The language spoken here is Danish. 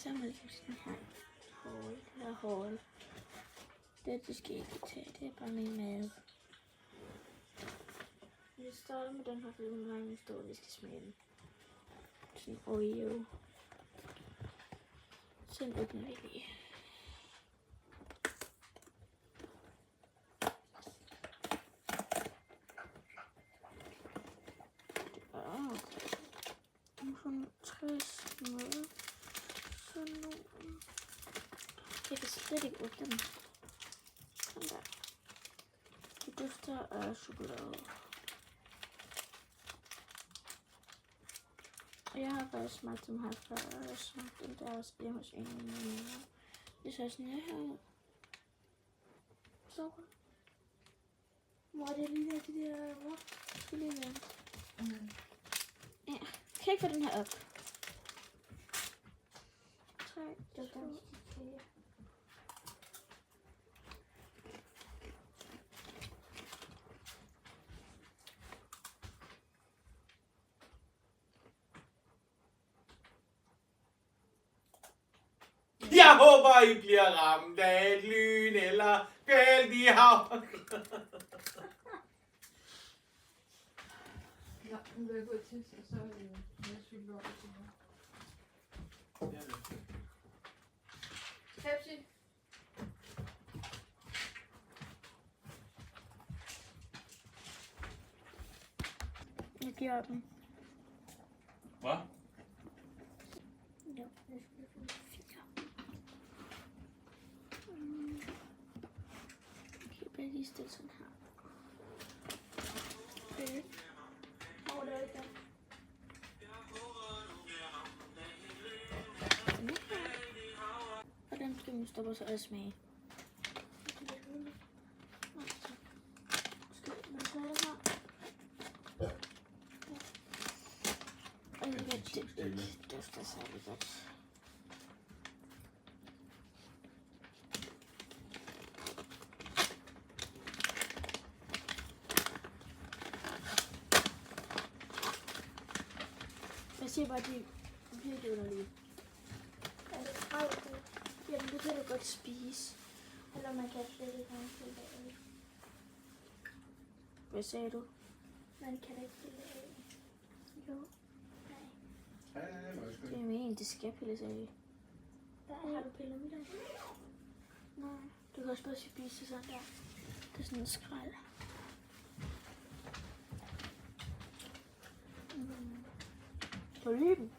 så med sådan her hår, eller hår. Det skal jeg ikke tage, det er bare min mad. Vi starter med den her, fordi nu har jeg stået, vi skal smage den. Sådan en Oreo. Så den åbner vi lige. Sådan 60 med sådan nogle. Jeg kan slet ikke åbne den. Sådan der. Det dufter af chokolade. Jeg har faktisk smagt dem her før, og jeg har smagt dem der også hjemme hos en af mine venner. Det ser sådan her ud. Så godt. Hvor er det lige der, de der hvor? Skal lige være. Ja, kan jeg ikke få den her op? 3, 2, 4. Jeg håber, I bliver ramt af et lyn eller galt i havn. Ja, nu vil jeg gå til, og så jeg cykle over til mig. Pepsi. Jeg giver den. Hvad? Ja, jeg skal få 4. Jeg kan bare lige stille sådan her. Okay. Hvor er det ikke der? Og den skal man stoppe så at smage. Skal man tage det her? Og jeg ved, det dufter særlig godt. Jeg siger bare, at de er virkelig underlige. Jamen, det kan du godt spise. Eller man kan slet ikke have det af. Hvad sagde du? Man kan ikke pille af. Jo. Nej. Det er meningen, det skal pilles af. Der har du pillet mit af. Nej, du kan også bare spise sådan der. Det er sådan en skrald. Kan du lide den?